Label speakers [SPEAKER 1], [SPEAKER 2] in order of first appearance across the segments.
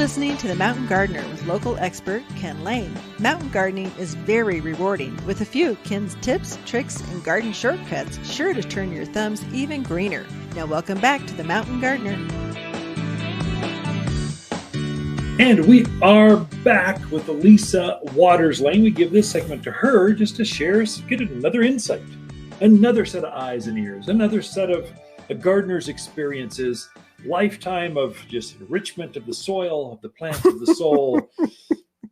[SPEAKER 1] listening to The Mountain Gardener with local expert Ken Lain. Mountain gardening is very rewarding, with a few Ken's tips, tricks, and garden shortcuts sure to turn your thumbs even greener. Now welcome back to The Mountain Gardener.
[SPEAKER 2] And we are back with Lisa Waters-Lane. We give this segment to her just to share, get another insight, another set of eyes and ears, another set of a gardener's experiences, lifetime of just enrichment of the soil, of the plants, of the soul.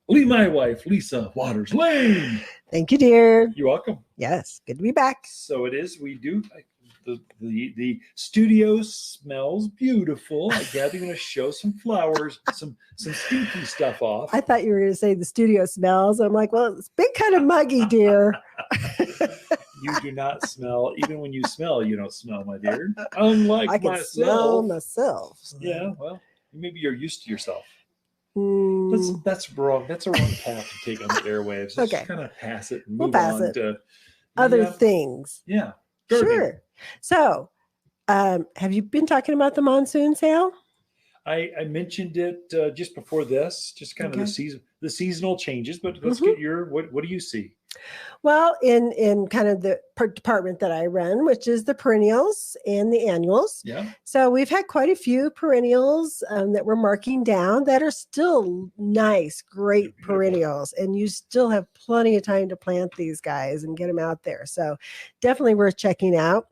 [SPEAKER 2] My wife, Lisa Waters-Lane.
[SPEAKER 1] Thank you, dear.
[SPEAKER 2] You're welcome.
[SPEAKER 1] Yes, good to be back.
[SPEAKER 2] So it is. We do. The studio smells beautiful. I gather you're going to show some flowers, some stinky stuff off.
[SPEAKER 1] I thought you were going to say the studio smells. I'm like, well, it's been kind of muggy, dear.
[SPEAKER 2] You do not smell. Even when you smell, you don't smell, my dear. Unlike
[SPEAKER 1] I can
[SPEAKER 2] myself.
[SPEAKER 1] smell myself.
[SPEAKER 2] Yeah, well, maybe you're used to yourself.
[SPEAKER 1] Mm.
[SPEAKER 2] That's wrong. That's a wrong path to take on the airwaves. Let's just kind of pass it and move on to
[SPEAKER 1] other things.
[SPEAKER 2] Yeah.
[SPEAKER 1] Sure. So, have you been talking about the monsoon sale?
[SPEAKER 2] I mentioned it just before this, just kind of the seasonal changes, but let's get your, what do you see?
[SPEAKER 1] Well, in kind of the department that I run, which is the perennials and the annuals.
[SPEAKER 2] Yeah.
[SPEAKER 1] So we've had quite a few perennials that we're marking down that are still nice, great perennials. And you still have plenty of time to plant these guys and get them out there. So definitely worth checking out.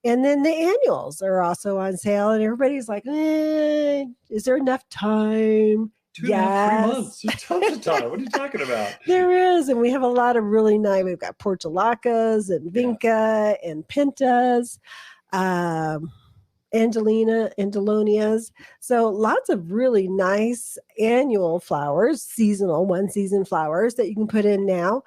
[SPEAKER 1] And then the annuals are also on sale, and everybody's like, is there enough time?
[SPEAKER 2] 2.5 months. There's tons of time. What are you talking about?
[SPEAKER 1] There is, and we have a lot of really nice. We've got portulacas and vinca and pintas, angelonias. So lots of really nice annual flowers, seasonal, one-season flowers that you can put in now.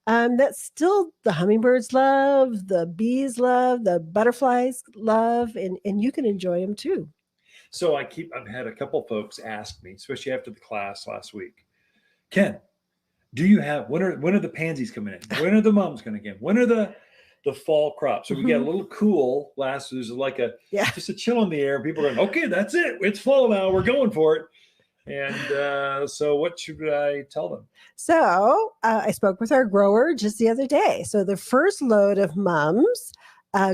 [SPEAKER 1] That's still the hummingbirds love, the bees love, the butterflies love, and you can enjoy them too.
[SPEAKER 2] So I've had a couple folks ask me, especially after the class last week, Ken, do you have, when are the pansies coming in? When are the mums going to get? When are the fall crops? So we got a little cool there's like just a chill in the air. People are going, okay, that's it. It's fall now. We're going for it. And so what should I tell them? So
[SPEAKER 1] I spoke with our grower just the other day. So the first load of mums,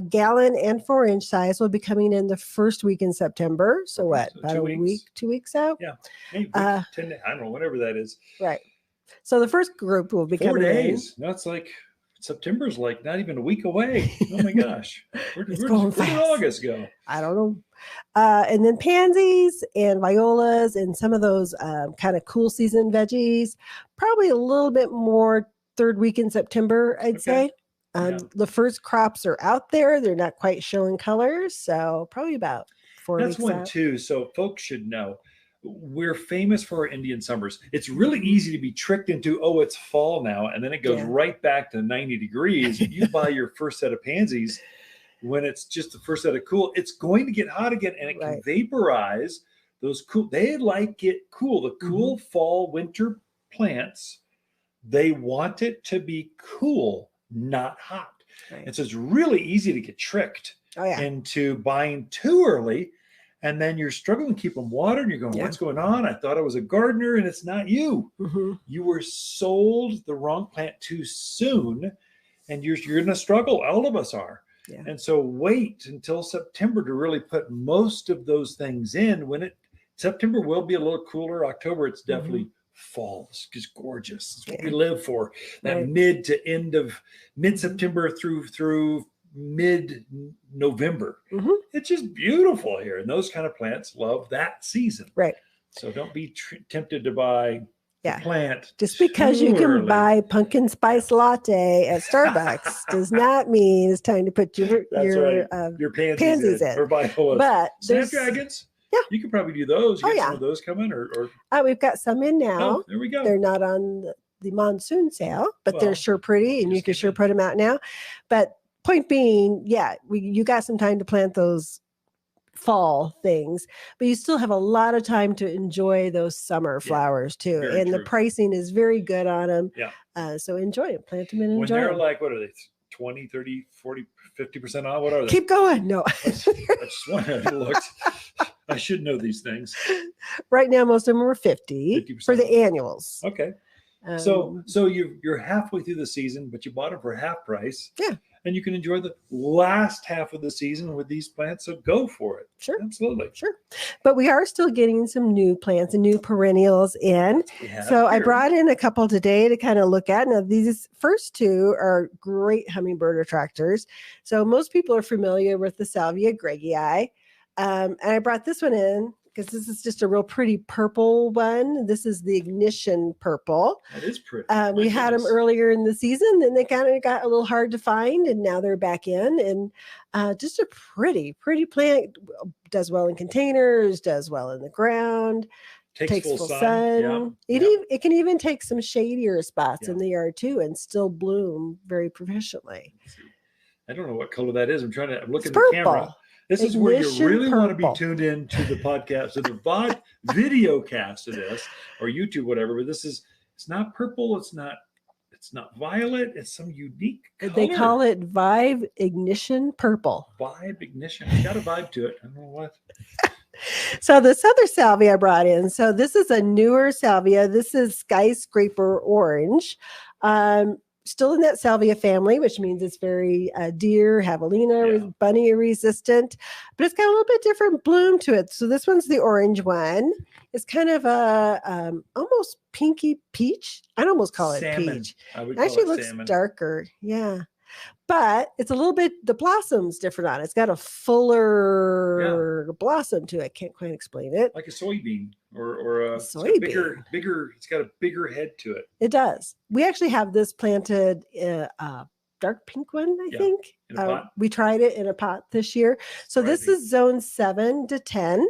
[SPEAKER 1] gallon and 4-inch size, will be coming in the first week in September. So what, about a week, 2 weeks out?
[SPEAKER 2] Yeah. Maybe 10 days, I don't know, whatever that is.
[SPEAKER 1] Right. So the first group will be
[SPEAKER 2] 4
[SPEAKER 1] coming
[SPEAKER 2] days. In. That's like, September's like not even a week away. Oh my gosh. Where did August go?
[SPEAKER 1] I don't know. And then pansies and violas and some of those kind of cool season veggies, probably a little bit more third week in September, I'd say. The first crops are out there. They're not quite showing colors. So probably about 4 weeks out.
[SPEAKER 2] That's one too. So folks should know. We're famous for our Indian summers. It's really easy to be tricked into, it's fall now, and then it goes right back to 90 degrees. You buy your first set of pansies when it's just the first set of cool. It's going to get hot again, and it can vaporize those cool. They like it cool. The cool fall, winter plants, they want it to be cool, not hot. Right. And so it's really easy to get tricked into buying too early. And then you're struggling to keep them watered. And you're going, what's going on? I thought I was a gardener, and it's not you. You were sold the wrong plant too soon, and you're going to struggle. All of us are. Yeah. And so wait until September to really put most of those things in. September will be a little cooler. October, it's definitely fall. It's just gorgeous. It's what we live for. That mid-September through mid-November. It's just beautiful here, and those kind of plants love that season. Right. So don't be tempted to buy a plant
[SPEAKER 1] just because you can buy pumpkin spice latte at Starbucks does not mean it's time to put your pansies in.
[SPEAKER 2] Or violas.
[SPEAKER 1] But
[SPEAKER 2] snapdragons. Yeah, you could probably do those. You got some of those coming, or
[SPEAKER 1] we've got some in now.
[SPEAKER 2] Oh, there we go.
[SPEAKER 1] They're not on the monsoon sale, but they're sure pretty, and you can sure put them out now. But point being, you got some time to plant those fall things, but you still have a lot of time to enjoy those summer flowers too. And the pricing is very good on them. Yeah. So enjoy it. Plant them and enjoy them.
[SPEAKER 2] When they're like, what are they? 20, 30, 40, 50% off? What are they?
[SPEAKER 1] Keep going. No.
[SPEAKER 2] I just wanted to look. I should know these things.
[SPEAKER 1] Right now, most of them are 50 for the annuals.
[SPEAKER 2] Okay. So you're halfway through the season, but you bought them for half price.
[SPEAKER 1] Yeah.
[SPEAKER 2] And you can enjoy the last half of the season with these plants. So go for it.
[SPEAKER 1] Sure.
[SPEAKER 2] Absolutely.
[SPEAKER 1] Sure. But we are still getting some new plants and new perennials in. So I brought in a couple today to kind of look at. Now, these first two are great hummingbird attractors. So most people are familiar with the Salvia gregii. And I brought this one in because this is just a real pretty purple one. This is the ignition purple.
[SPEAKER 2] That is pretty.
[SPEAKER 1] We had them earlier in the season, then they kind of got a little hard to find, and now they're back in. And just a pretty plant. Does well in containers, does well in the ground, takes full sun.
[SPEAKER 2] Yeah.
[SPEAKER 1] It can even take some shadier spots in the yard too and still bloom very proficiently.
[SPEAKER 2] I don't know what color that is. I'm looking at
[SPEAKER 1] purple.
[SPEAKER 2] The camera. This is where you really want to be tuned in to the podcast, to the VOD video cast of this, or YouTube, whatever. But it's not purple. It's not violet. It's some unique color.
[SPEAKER 1] They call it Vibe Ignition Purple.
[SPEAKER 2] Vibe Ignition. It's got a vibe to it. I don't know what.
[SPEAKER 1] So this other salvia I brought in. So this is a newer salvia. This is Skyscraper Orange. Still in that salvia family, which means it's very deer, javelina, bunny resistant, but it's got a little bit different bloom to it. So this one's the orange one. It's kind of a almost pinky peach. I'd almost call it
[SPEAKER 2] salmon.
[SPEAKER 1] Peach.
[SPEAKER 2] It
[SPEAKER 1] actually looks
[SPEAKER 2] salmon.
[SPEAKER 1] Darker. Yeah. But it's a little bit, the blossom's different on it. It's got a fuller blossom to it. Can't quite explain it.
[SPEAKER 2] Like a soybean or a
[SPEAKER 1] soybean.
[SPEAKER 2] Bigger. It's got a bigger head to it.
[SPEAKER 1] It does. We actually have this planted dark pink one, I think.
[SPEAKER 2] In a pot?
[SPEAKER 1] We tried it in a pot this year. So this is zone 7 to 10.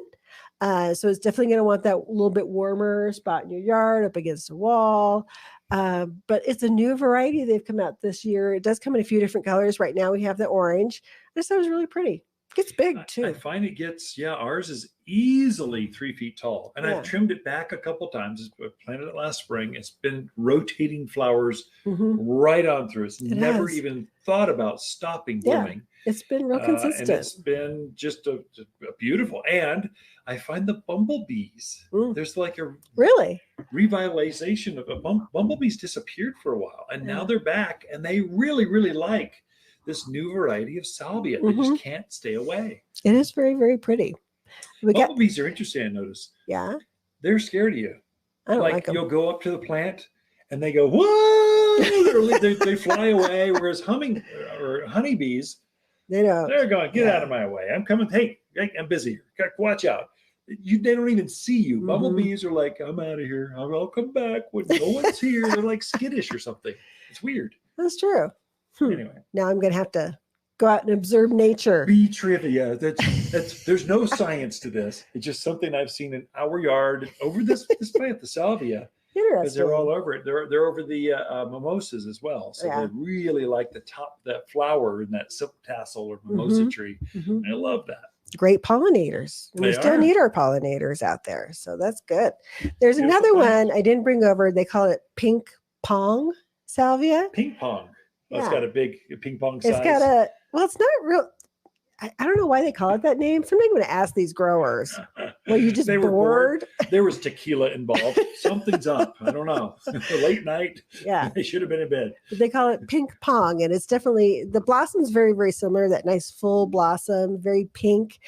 [SPEAKER 1] So it's definitely going to want that little bit warmer spot in your yard up against a wall. But it's a new variety they've come out this year. It does come in a few different colors. Right now we have the orange. I just thought it was really pretty. It gets big too.
[SPEAKER 2] I find it gets, ours is easily 3 feet tall. And I've trimmed it back a couple times. I planted it last spring. It's been rotating flowers right on through. It's never even thought about stopping blooming.
[SPEAKER 1] It's been real consistent.
[SPEAKER 2] And it's been just a beautiful. And I find the bumblebees. There's like a revitalization of bumblebees disappeared for a while. And now they're back. And they really, really like this new variety of salvia. They just can't stay away.
[SPEAKER 1] It is very, very pretty.
[SPEAKER 2] Bumblebees are interesting, I noticed.
[SPEAKER 1] Yeah.
[SPEAKER 2] They're scared of you.
[SPEAKER 1] I don't like them.
[SPEAKER 2] You'll go up to the plant and they go, whoa! they fly away. Whereas honeybees, they're going, get out of my way. I'm coming. Hey, I'm busy here. Watch out. They don't even see you. Bumblebees are like, I'm out of here. I'll come back when no one's here. They're like skittish or something. It's weird.
[SPEAKER 1] That's true.
[SPEAKER 2] Anyway.
[SPEAKER 1] Now I'm going to have to go out and observe nature.
[SPEAKER 2] Bee trivia. There's no science to this. It's just something I've seen in our yard over this plant, the salvia. Because they're all over it. They're over the mimosas as well. So they really like that flower in that silk tassel or mimosa tree. I love that.
[SPEAKER 1] Great pollinators. We still need our pollinators out there. So that's good. There's another one I didn't bring over. They call it pink pong salvia.
[SPEAKER 2] Ping pong. It's got a big ping pong size.
[SPEAKER 1] It's got it's not real. I don't know why they call it that name. Somebody would ask these growers. Well, you just bored?
[SPEAKER 2] There was tequila involved. Something's up. I don't know. Late night.
[SPEAKER 1] Yeah.
[SPEAKER 2] They should have been in bed.
[SPEAKER 1] But they call it pink pong. And it's definitely, the blossom's very, very similar. That nice full blossom, very pink.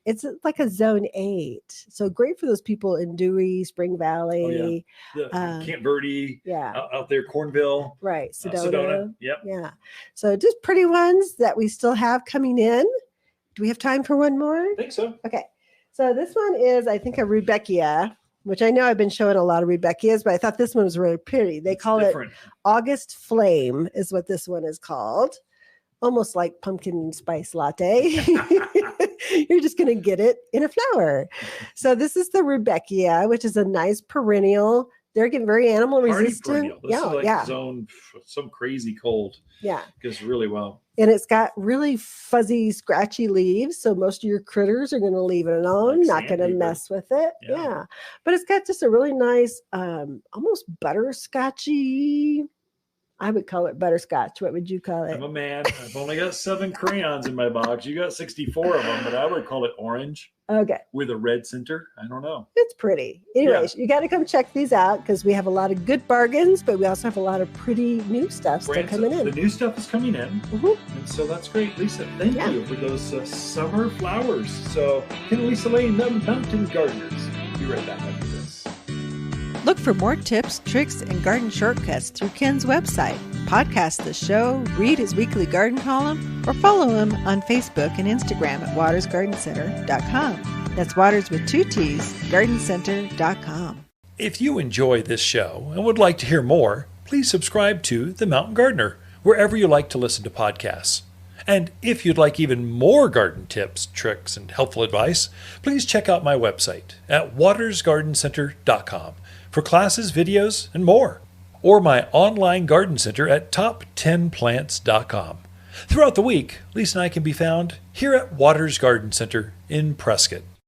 [SPEAKER 1] It's like a zone 8. So great for those people in Dewey, Spring Valley.
[SPEAKER 2] Camp Verde. Out there, Cornville.
[SPEAKER 1] Right. Sedona.
[SPEAKER 2] Yep.
[SPEAKER 1] Yeah. So just pretty ones that we still have coming in. Do we have time for one more?
[SPEAKER 2] I think so.
[SPEAKER 1] Okay. So this one is, I think, a Rudbeckia, which I know I've been showing a lot of Rudbeckias, but I thought this one was really pretty. They call it August Flame is what this one is called. Almost like pumpkin spice latte. You're just going to get it in a flower. So this is the Rudbeckia, which is a nice perennial. They're getting very animal resistant.
[SPEAKER 2] This is like zone some crazy cold.
[SPEAKER 1] Yeah.
[SPEAKER 2] Does really well.
[SPEAKER 1] And it's got really fuzzy, scratchy leaves. So most of your critters are going to leave it alone, not going to mess with it. Yeah. But it's got just a really nice, almost butterscotchy, I would call it butterscotch. What would you call it?
[SPEAKER 2] I'm a man. I've only got 7 crayons in my box. You got 64 of them, but I would call it orange.
[SPEAKER 1] Okay.
[SPEAKER 2] With a red center. I don't know.
[SPEAKER 1] It's pretty. Anyways, you got to come check these out because we have a lot of good bargains, but we also have a lot of pretty new stuff still coming in.
[SPEAKER 2] The new stuff is coming in. Mm-hmm. And so that's great. Lisa, thank you for those summer flowers. So Ken and Lisa Lain, the Mountain Gardeners. Be right back after this.
[SPEAKER 3] Look for more tips, tricks, and garden shortcuts through Ken's website. Podcast the show, read his weekly garden column, or follow him on Facebook and Instagram at watersgardencenter.com. That's Waters with 2 T's, gardencenter.com.
[SPEAKER 2] If you enjoy this show and would like to hear more, please subscribe to The Mountain Gardener, wherever you like to listen to podcasts. And if you'd like even more garden tips, tricks, and helpful advice, please check out my website at watersgardencenter.com for classes, videos, and more. Or my online garden center at top10plants.com. Throughout the week, Lisa and I can be found here at Waters Garden Center in Prescott.